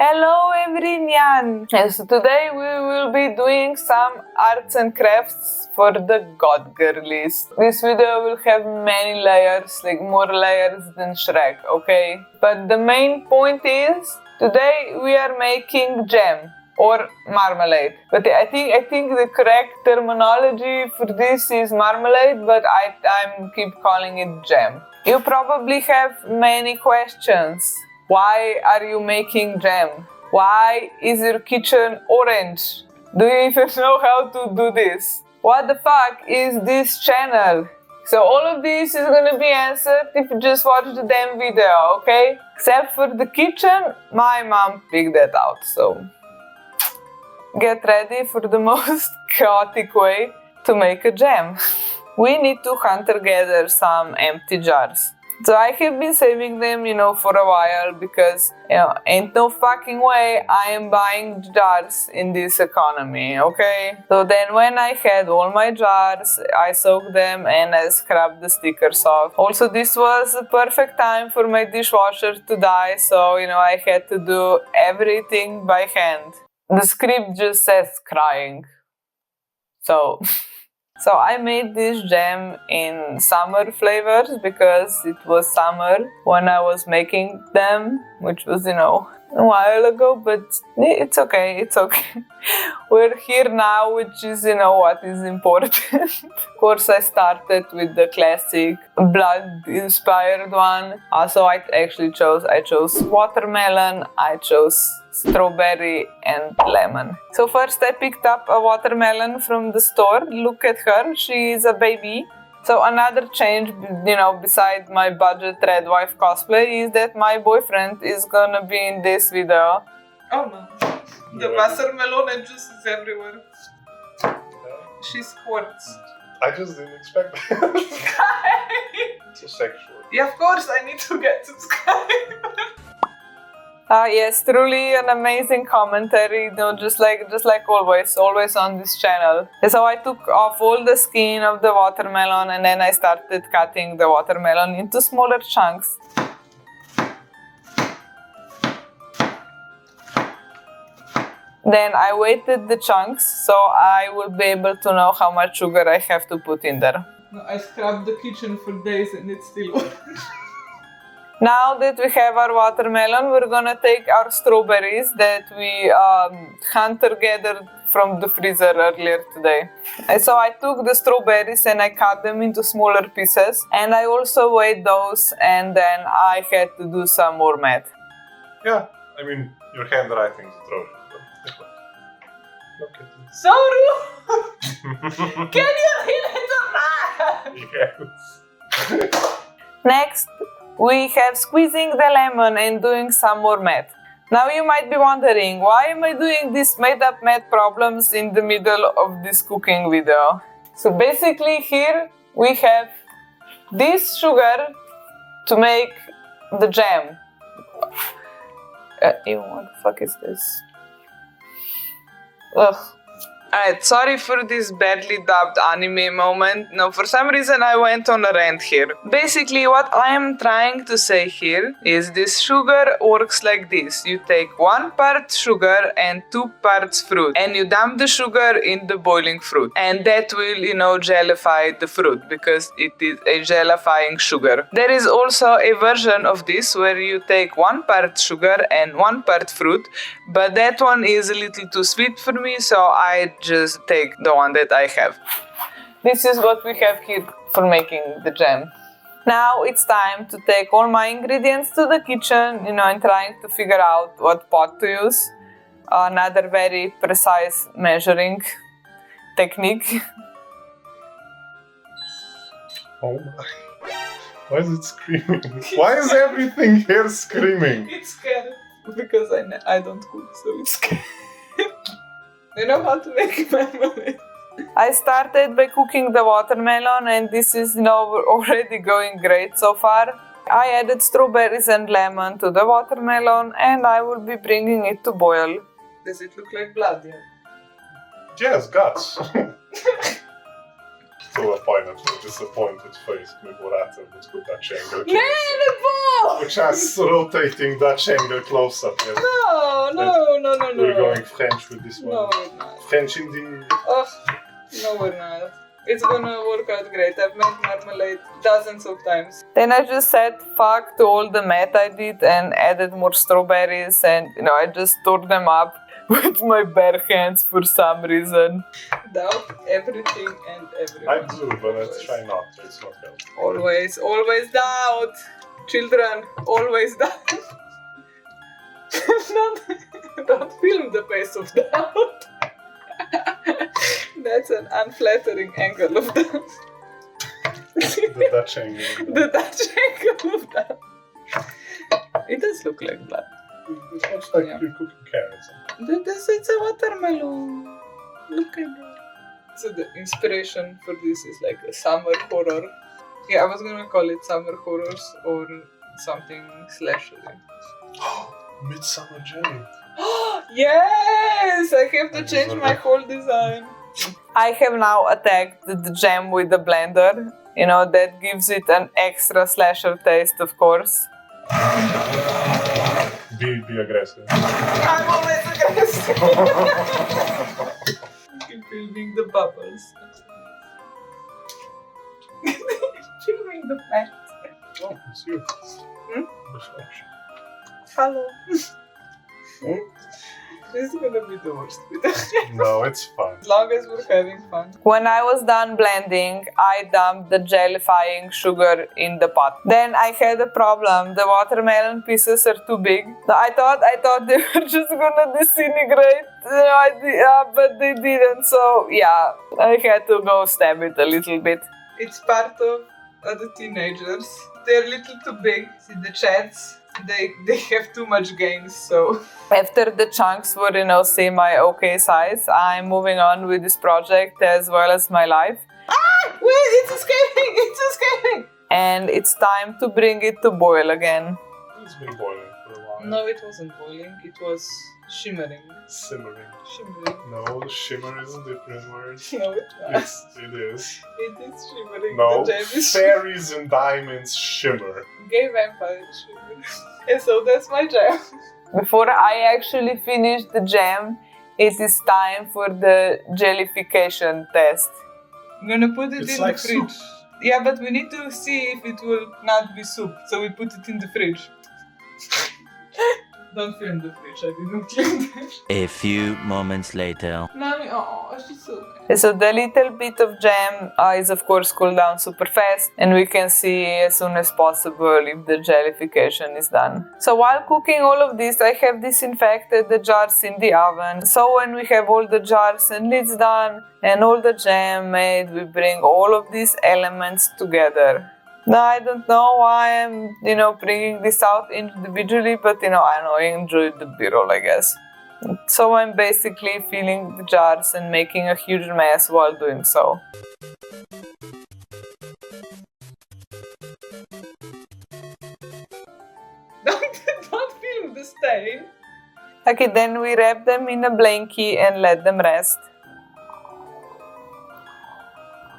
Hello everynyann! So today we will be doing some arts and crafts for the god girlies. This video will have many layers, like more layers than Shrek, okay? But the main point is, today we are making jam or marmalade. But I think the correct terminology for this is marmalade, but I keep calling it jam. You probably have many questions. Why are you making jam? Why is your kitchen orange? Do you even know how to do this? What the fuck is this channel? So all of this is gonna be answered if you just watch the damn video, okay? Except for the kitchen, my mom picked that out, so get ready for the most chaotic way to make a jam. We need to hunter-gather some empty jars. So I have been saving them, for a while because, ain't no fucking way I am buying jars in this economy, okay? So then when I had all my jars, I soaked them and I scrubbed the stickers off. Also, this was the perfect time for my dishwasher to die, so, I had to do everything by hand. The script just says crying. So I made this jam in summer flavors because it was summer when I was making them, which was, a while ago, but it's okay. We're here now, which is, what is important. Of course, I started with the classic blood-inspired one. Also, I chose watermelon, I chose strawberry and lemon. So first I picked up a watermelon from the store. Look at her, she is a baby. So another change, beside my budget red wife cosplay is that my boyfriend is gonna be in this video. Oh no, the watermelon juice is everywhere. She squirts. I just didn't expect that. So sexual. Yeah, of course I need to get subscribed. Yes, truly an amazing commentary, just like always on this channel. So I took off all the skin of the watermelon and then I started cutting the watermelon into smaller chunks. Then I weighted the chunks so I will be able to know how much sugar I have to put in there. I scrubbed the kitchen for days and it's still orange. Now that we have our watermelon, we're gonna take our strawberries that we hunter-gathered from the freezer earlier today. And so I took the strawberries and I cut them into smaller pieces. And I also weighed those and then I had to do some more math. Yeah, I mean, your handwriting is atrocious. Look at it. So rude! Can you read it or not? Yes. Next, we have squeezing the lemon and doing some more math. Now you might be wondering, why am I doing these made up math problems in the middle of this cooking video? So basically here we have this sugar to make the jam. Ew, what the fuck is this? Ugh. Alright, sorry for this badly dubbed anime moment. No, for some reason I went on a rant here. Basically, what I am trying to say here is this sugar works like this. You take 1 part sugar and 2 parts fruit, and you dump the sugar in the boiling fruit. And that will, gellify the fruit because it is a gellifying sugar. There is also a version of this where you take 1 part sugar and 1 part fruit, but that one is a little too sweet for me, so I just take the one that I have. This is what we have here for making the jam. Now it's time to take all my ingredients to the kitchen, and trying to figure out what pot to use. Another very precise measuring technique. Oh my. Why is it screaming? Why is everything here screaming? It's scared because I don't cook, so it's scared. I know how to make marmalade. I started by cooking the watermelon and this is already going great so far. I added strawberries and lemon to the watermelon and I will be bringing it to boil. Does it look like blood yet? Yes, guts. To a pineapple disappointed face med vårt Dutch angle case. Nej, det var! Which has rotating Dutch angle close up. Yeah. No. We're going French with this one. No, we're not. French indeed. Oh, no, we're not. It's gonna work out great. I've made marmalade dozens of times. Then I just said fuck to all the math I did and added more strawberries, and I just tore them up with my bare hands for some reason. Doubt everything and everyone. I do, but let's try not. It's not helpful. Always doubt. Children, always doubt. Don't film the face of doubt. That's an unflattering angle of doubt. The Dutch angle. The Dutch angle of doubt. It does look like blood. It looks like you're cooking carrots. It's a watermelon. Look at it. So the inspiration for this is like a summer horror. Yeah, I was gonna call it summer horrors or something slashery. Midsummer Jam. Yes! I have to change my whole design. I have now attacked the jam with the blender. That gives it an extra slasher taste, of course. Be aggressive. I'm always aggressive. Keep filming the bubbles. Filming the plant. Oh, it's you. The flash. Hello. This is gonna be the worst video. No, it's fun. As long as we're having fun. When I was done blending, I dumped the jellifying sugar in the pot. Then I had a problem. The watermelon pieces are too big. I thought they were just gonna disintegrate. But they didn't. So yeah, I had to go stab it a little bit. It's part of the teenagers. They're a little too big. See the chats? They have too much gains, so... After the chunks were, semi-okay size, I'm moving on with this project as well as my life. Ah! Wait, it's escaping! And it's time to bring it to boil again. It's been boiling for a while. No, it wasn't boiling, it was shimmering. Simmering. Shimmering. No, shimmer is a different word. No, it's not. It is. It is shimmering. No, The jam is fairies and diamonds shimmer. Gay vampire shimmer. And so that's my jam. Before I actually finish the jam, it is time for the jellification test. I'm gonna put it It's in like the fridge. soup. Yeah, but we need to see if it will not be soup, so we put it in the fridge. Don't film the fridge, I didn't clean that. A few moments later. Mommy, oh, she's so nice. So the little bit of jam is of course cooled down super fast, and we can see as soon as possible if the jellification is done. So while cooking all of this, I have disinfected the jars in the oven. So when we have all the jars and lids done and all the jam made, we bring all of these elements together. Now, I don't know why I'm, bringing this out individually, but, I enjoyed the B-roll, I guess. So I'm basically filling the jars and making a huge mess while doing so. Don't film the stain. Okay, then we wrap them in a blankie and let them rest.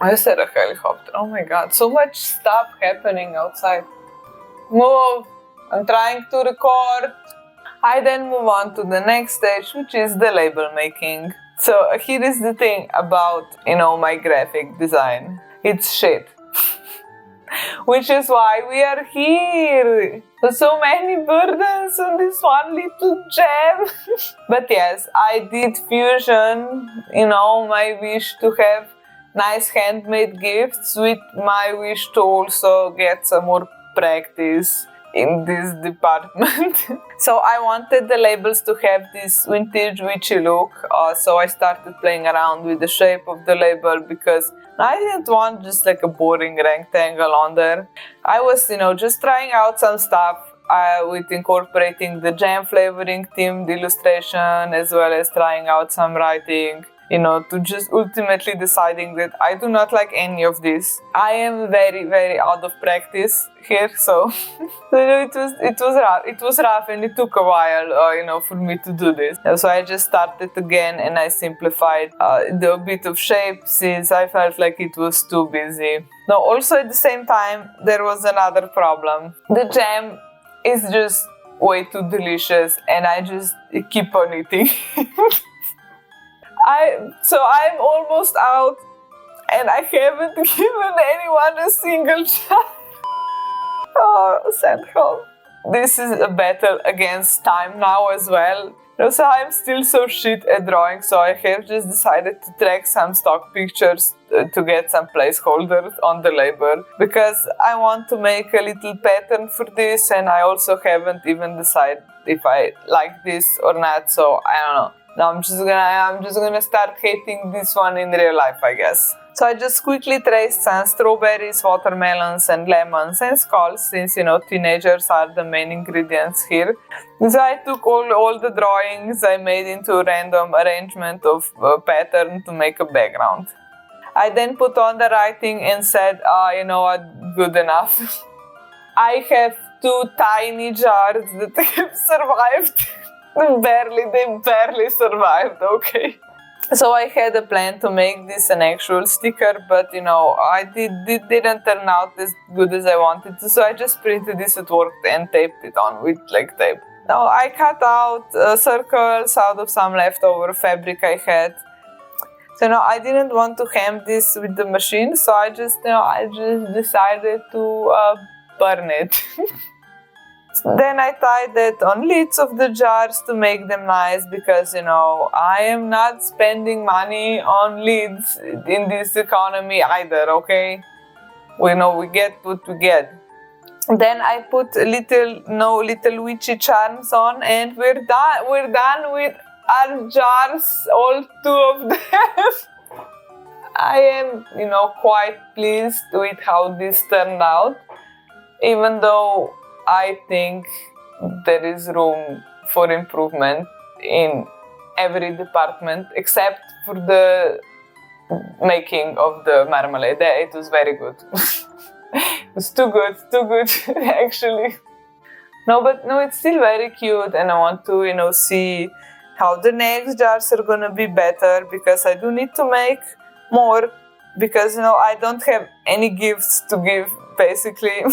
I said a helicopter. Oh my god, so much stuff happening outside. Move! I'm trying to record. I then move on to the next stage, which is the label making. So here is the thing about, my graphic design. It's shit. Which is why we are here. There's so many burdens on this one little jam. But yes, I did fusion, my wish to have nice handmade gifts with my wish to also get some more practice in this department. So I wanted the labels to have this vintage witchy look, so I started playing around with the shape of the label because I didn't want just like a boring rectangle on there. I was, just trying out some stuff with incorporating the jam flavoring themed illustration, as well as trying out some writing. you know, to just ultimately deciding that I do not like any of this. I am very, very out of practice here, so it was rough, and it took a while, you know, for me to do this. So I just started again, and I simplified the bit of shape since I felt like it was too busy. Now, also at the same time, there was another problem. The jam is just way too delicious, and I just keep on eating. So I'm almost out, and I haven't given anyone a single jar. Oh, send home. This is a battle against time now as well. So I'm still so shit at drawing, so I have just decided to track some stock pictures to get some placeholders on the label, because I want to make a little pattern for this, and I also haven't even decided if I like this or not, so I don't know. Now I'm just gonna start hating this one in real life, I guess. So I just quickly traced some strawberries, watermelons, and lemons and skulls, since, you know, teenagers are the main ingredients here. So I took all the drawings I made into a random arrangement of pattern to make a background. I then put on the writing and said, you know what, good enough. I have 2 tiny jars that have survived. They barely survived, okay? So I had a plan to make this an actual sticker, but, you know, it didn't turn out as good as I wanted to, so I just printed this at work and taped it on with like tape. Now I cut out circles out of some leftover fabric I had. So, you know, I didn't want to hem this with the machine, so I just decided to burn it. Then I tied that on lids of the jars to make them nice, because, you know, I am not spending money on lids in this economy either, okay? We know we get what we get. Then I put little witchy charms on, and we're done with our jars, all 2 of them. I am, you know, quite pleased with how this turned out, even though I think there is room for improvement in every department except for the making of the marmalade. It was very good. It was too good actually. No, it's still very cute, and I want to, you know, see how the next jars are gonna be better, because I do need to make more, because, you know, I don't have any gifts to give, basically.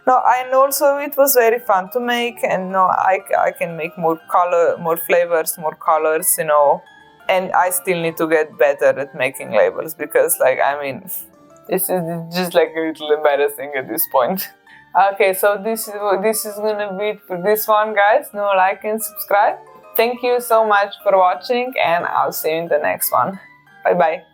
No, and also it was very fun to make, and no, I can make more flavors, more colors, you know, and I still need to get better at making labels, because, like, I mean, this is just like a little embarrassing at this point. Okay, so this is gonna be it for this one, guys. No, like and subscribe. Thank you so much for watching, and I'll see you in the next one. Bye bye.